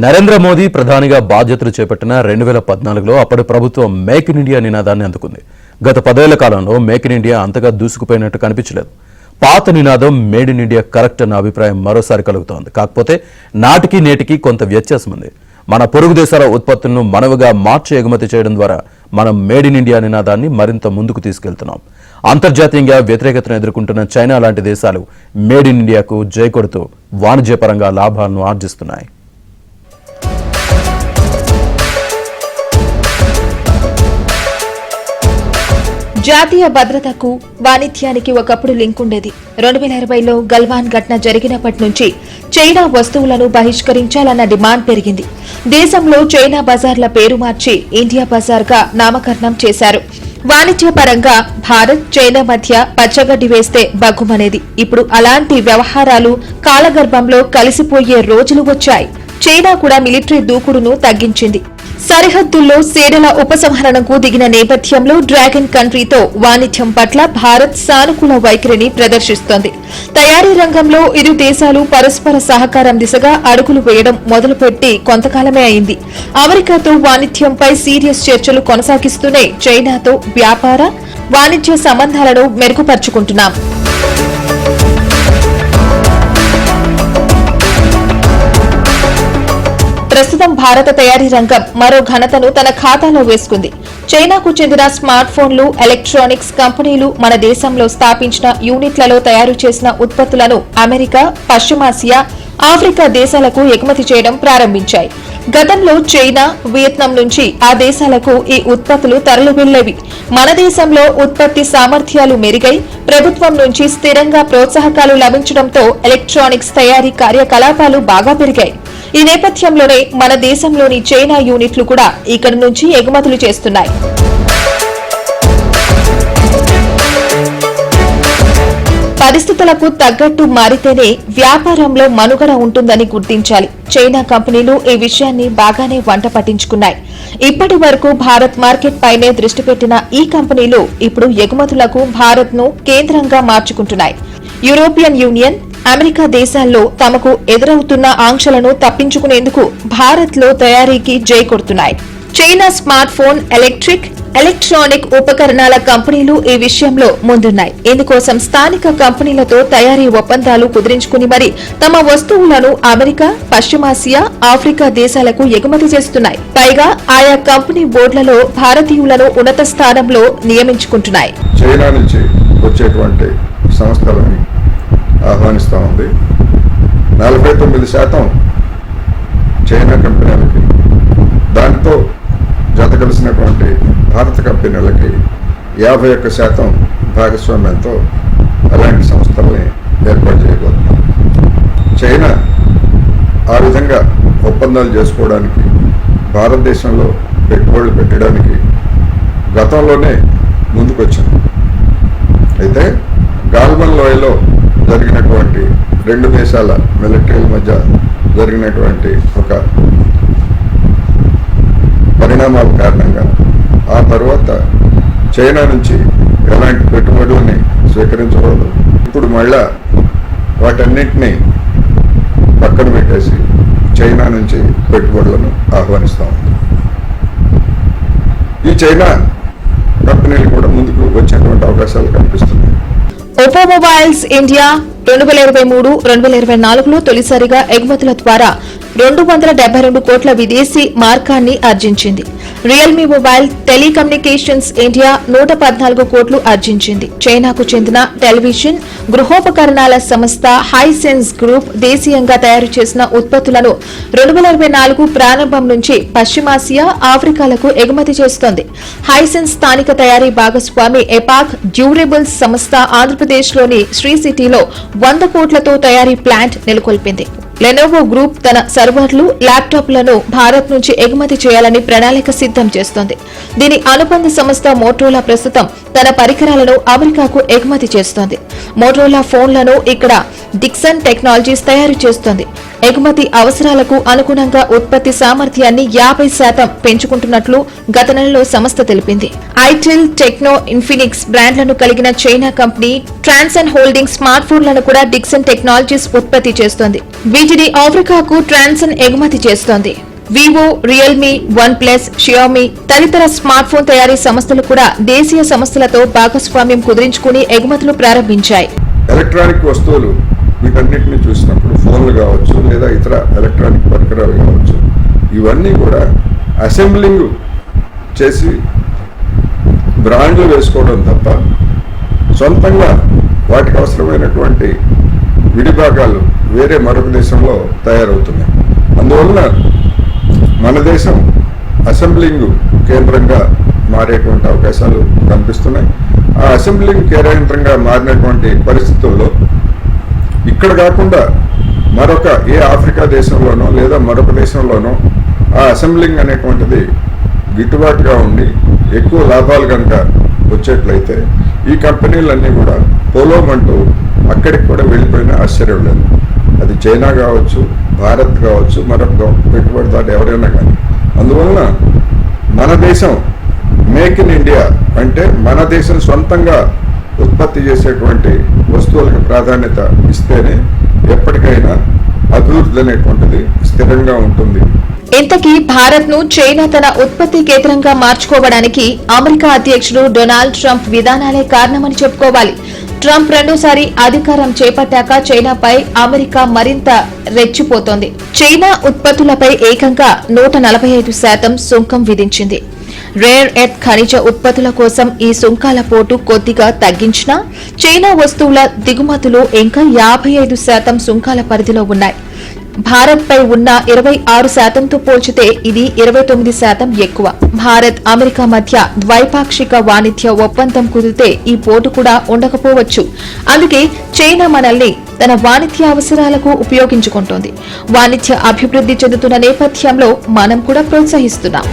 నరేంద్ర మోదీ ప్రధానిగా బాధ్యతలు చేపట్టిన 2014లో అప్పటి ప్రభుత్వం మేక్ ఇన్ ఇండియా నినాదాన్ని అందుకుంది. గత 10 ఏళ్ల కాలంలో మేక్ ఇన్ ఇండియా అంతగా దూసుకుపోయినట్టు కనిపించలేదు. పాత నినాదం మేడ్ ఇన్ ఇండియా కరెక్ట్ అన్న అభిప్రాయం మరోసారి కలుగుతోంది. కాకపోతే నాటికి నేటికి కొంత వ్యత్యాసం ఉంది. మన పొరుగు దేశాల ఉత్పత్తులను మనవుగా మార్చి ఎగుమతి చేయడం ద్వారా మనం మేడ్ ఇన్ ఇండియా నినాదాన్ని మరింత ముందుకు తీసుకెళ్తున్నాం. అంతర్జాతీయంగా వ్యతిరేకతను ఎదుర్కొంటున్న చైనా లాంటి దేశాలు మేడ్ ఇన్ ఇండియాకు జై కొడుతూ వాణిజ్యపరంగా లాభాలను ఆర్జిస్తున్నాయి. జాతీయ భద్రతకు వాణిజ్యానికి ఒకప్పుడు లింక్ ఉండేది. 2020లో గల్వాన్ ఘటన జరిగినప్పటి నుంచి చైనా వస్తువులను బహిష్కరించాలన్న డిమాండ్ పెరిగింది. దేశంలో చైనా బజార్ల పేరు మార్చి ఇండియా బజార్గా నామకరణం చేశారు. వాణిజ్యపరంగా భారత్ చైనా మధ్య పచ్చగడ్డి వేస్తే బగ్గుమనేది. ఇప్పుడు అలాంటి వ్యవహారాలు కాలగర్భంలో కలిసిపోయే రోజులు వచ్చాయి. చైనా కూడా మిలిటరీ దూకుడును తగ్గించింది. సరిహద్దుల్లో సేనల ఉపసంహరణకు దిగిన నేపథ్యంలో డ్రాగన్ కంట్రీతో వాణిజ్యం పట్ల భారత్ సానుకూల వైఖరిని ప్రదర్శిస్తోంది. తయారీ రంగంలో ఇరు దేశాలు పరస్పర సహకారం దిశగా అడుగులు వేయడం మొదలుపెట్టి కొంతకాలమే అయింది. అమెరికాతో వాణిజ్యంపై సీరియస్ చర్చలు కొనసాగిస్తూనే చైనాతో వ్యాపార వాణిజ్య సంబంధాలను మెరుగుపరుచుకుంటున్నాం. ప్రస్తుతం భారత తయారీ రంగం మరో ఘనతను తన ఖాతాలో వేసుకుంది. చైనాకు చెందిన స్మార్ట్ ఫోన్లు, ఎలక్ట్రానిక్స్ కంపెనీలు మన దేశంలో స్థాపించిన యూనిట్లలో తయారు చేసిన ఉత్పత్తులను అమెరికా, పశ్చిమాసియా, ఆఫ్రికా దేశాలకు ఎగుమతి చేయడం ప్రారంభించాయి. గతంలో చైనా, వియత్నాం నుంచి ఆ దేశాలకు ఈ ఉత్పత్తులు తరలి వెళ్లేవి. మన దేశంలో ఉత్పత్తి సామర్థ్యాలు మెరుగై ప్రభుత్వం నుంచి స్థిరంగా ప్రోత్సాహకాలు లభించడంతో ఎలక్ట్రానిక్స్ తయారీ కార్యకలాపాలు బాగా పెరిగాయి. ఈ నేపథ్యంలోనే మన దేశంలోని చైనా యూనిట్లు కూడా ఇక్కడి నుంచి ఎగుమతులు చేస్తున్నాయి. పరిస్థితులకు తగ్గట్టు మారితేనే వ్యాపారంలో మనుగడ ఉంటుందని గుర్తించాలి. చైనా కంపెనీలు ఈ విషయాన్ని బాగానే వంట పట్టించుకున్నాయి. ఇప్పటి వరకు భారత్ మార్కెట్ పైనే దృష్టి పెట్టిన ఈ కంపెనీలు ఇప్పుడు ఎగుమతులకు భారత్ ను కేంద్రంగా మార్చుకుంటున్నాయి. యూరోపియన్ యూనియన్, అమెరికా దేశాల్లో తమకు ఎదురవుతున్న ఆంక్షలను తప్పించుకునేందుకు భారత్ లో తయారీకి జై కొడుతున్నాయి. చైనా స్మార్ట్ ఫోన్, ఎలక్ట్రానిక్ ఉపకరణాల కంపెనీలు ఈ విషయంలో ముందున్నాయి. ఇందుకోసం స్థానిక కంపెనీలతో తయారీ ఒప్పందాలు కుదిరించుకుని మరి తమ వస్తువులను అమెరికా, పశ్చిమాసియా, ఆఫ్రికా దేశాలకు ఎగుమతి చేస్తున్నాయి. పైగా ఆయా కంపెనీ బోర్డులలో భారతీయులను ఉన్నత స్థానంలో నియమించుకుంటున్నాయి. చైనా నుంచి వచ్చేటువంటి సంస్థలని ఆహ్వానిస్తూ ఉంది. 49% చైనా కంపెనీలకి, దానితో జత కలిసినటువంటి భారత కంపెనీలకి 51% భాగస్వామ్యంతో అలాంటి సంస్థల్ని ఏర్పాటు చేయబోతున్నాం. చైనా ఆ విధంగా ఒప్పందాలు చేసుకోవడానికి, భారతదేశంలో పెట్టుబడులు పెట్టడానికి గతంలోనే ముందుకొచ్చింది. అయితే గాల్వన్ లోయలో జరిగినటువంటి 2 దేశాల మిలిటరీల మధ్య జరిగినటువంటి ఒక పరిణామాల కారణంగా ఆ తర్వాత చైనా నుంచి ఎలాంటి పెట్టుబడులని స్వీకరించకూడదు. ఇప్పుడు మళ్ళా వాటన్నింటినీ పక్కన పెట్టేసి చైనా నుంచి పెట్టుబడులను ఆహ్వానిస్తాం. ఈ చైనా కంపెనీలు కూడా ముందుకు వచ్చేటువంటి అవకాశాలు కనిపిస్తున్నాయి. ఒప్పో మొబైల్స్ ఇండియా 2023-2024లో తొలిసారిగా ఎగుమతుల ద్వారా 272 కోట్ల విదేశీ మార్కాన్ని ఆర్జించింది. రియల్మీ మొబైల్ టెలికమ్యూనికేషన్స్ ఇండియా 114 కోట్లు ఆర్జించింది. చైనాకు చెందిన టెలివిజన్, గృహోపకరణాల సంస్థ హైసెన్స్ గ్రూప్ దేశీయంగా తయారు చేసిన ఉత్పత్తులను 2024 ప్రారంభం నుంచి పశ్చిమాసియా, ఆఫ్రికాలకు ఎగుమతి చేస్తోంది. హైసెన్స్ స్థానిక తయారీ భాగస్వామి ఎపాక్ డ్యూరబుల్స్ సంస్థ ఆంధ్రప్రదేశ్లోని శ్రీ సిటీలో 100 కోట్లతో తయారీ ప్లాంట్ నెలకొల్పింది. లెనోవో గ్రూప్ తన సర్వర్లు, ల్యాప్టాప్లను భారత్ నుంచి ఎగుమతి చేయాలని ప్రణాళిక సిద్ధం చేస్తోంది. దీని అనుబంధ సంస్థ మోటరోలా ప్రస్తుతం తన పరికరాలను అమెరికాకు ఎగుమతి చేస్తోంది. మోటరోలా ఫోన్లను ఇక్కడ డిక్సన్ టెక్నాలజీస్ తయారు చేస్తోంది. ఎగుమతి అవసరాలకు అనుగుణంగా ఉత్పత్తి సామర్థ్యాన్ని 50% పెంచుకుంటున్నట్లు గత నెలలో సంస్థ తెలిపింది. ఐటెల్, టెక్నో, ఇన్ఫినిక్స్ బ్రాండ్లను కలిగిన చైనా కంపెనీ ట్రాన్సన్ హోల్డింగ్స్ స్మార్ట్ ఫోన్లను కూడా డిక్సన్ టెక్నాలజీస్ ఉత్పత్తి చేస్తోంది. వీటిని ఆఫ్రికాకు ట్రాన్సన్ ఎగుమతి చేస్తోంది. Vivo, Realme, one plus, Xiaomi తదితర స్మార్ట్ ఫోన్ తయారీ సంస్థలు కూడా దేశీయ సంస్థలతో భాగస్వామ్యం కుదిరించుకుని ఎగుమతులు ప్రారంభించాయి. ఎలక్ట్రానిక్ వస్తువులు వీటన్నిటిని చూసినప్పుడు ఫోన్లు కావచ్చు లేదా ఇతర ఎలక్ట్రానిక్ పరికరాలు కావచ్చు, ఇవన్నీ కూడా అసెంబ్లింగ్ చేసి బ్రాండ్లు వేసుకోవడం తప్ప సొంతంగా వాటికి అవసరమైనటువంటి విడిభాగాలు వేరే మరొక దేశంలో తయారవుతున్నాయి. అందువలన మన దేశం అసెంబ్లింగ్ కేంద్రంగా మారేటువంటి అవకాశాలు కనిపిస్తున్నాయి. ఆ అసెంబ్లింగ్ కేంద్రంగా మారినటువంటి పరిస్థితుల్లో ఇక్కడ కాకుండా మరొక ఏ ఆఫ్రికా దేశంలోనో లేదా మరొక దేశంలోనో ఆ అసెంబ్లింగ్ అనేటువంటిది గిట్టుబాటుగా ఉండి ఎక్కువ లాభాలు కనుక వచ్చేట్లయితే ఈ కంపెనీలన్నీ కూడా పోలోమంటూ అక్కడికి కూడా వెళ్ళిపోయినా ఆశ్చర్యం లేదు. అది చైనా కావచ్చు, భారత్ కావచ్చు, మరొక పెట్టుబడిదారు ఎవరైనా కానీ. అందువలన మన దేశం మేక్ ఇన్ ఇండియా అంటే మన దేశం సొంతంగా ఉత్పత్తి చేసేటువంటి వస్తువులకు ప్రాధాన్యత ఇస్తేనే ఎప్పటికైనా అభివృద్ధి అనేటువంటిది స్థిరంగా ఉంటుంది. ఇంతకీ భారత్ ను చైనా తన ఉత్పత్తి కేంద్రంగా మార్చుకోవడానికి అమెరికా అధ్యక్షుడు డొనాల్డ్ ట్రంప్ విధానాలే కారణమని చెప్పుకోవాలి. ట్రంప్ రెండోసారి అధికారం చేపట్టాక చైనాపై అమెరికా మరింత రెచ్చిపోతోంది. చైనా ఉత్పత్తులపై ఏకంగా 145% సుంకం విధించింది. రేర్ ఎర్త్ ఖనిజ ఉత్పత్తుల కోసం ఈ సుంకాల పోటు కొద్దిగా తగ్గించినా చైనా వస్తువుల దిగుమతులు ఇంకా 55% సుంకాల పరిధిలో ఉన్నాయి. భారత్పై ఉన్న 26%తో పోల్చితే ఇది 29% ఎక్కువ. భారత్, అమెరికా మధ్య ద్వైపాక్షిక వాణిజ్య ఒప్పందం కుదిరితే ఈ పోటు కూడా ఉండకపోవచ్చు. అందుకే చైనా మనల్ని తన వాణిజ్య అవసరాలకు ఉపయోగించుకుంటోంది. వాణిజ్య అభివృద్ధి చెందుతున్న నేపథ్యంలో మనం కూడా ప్రోత్సహిస్తున్నాం.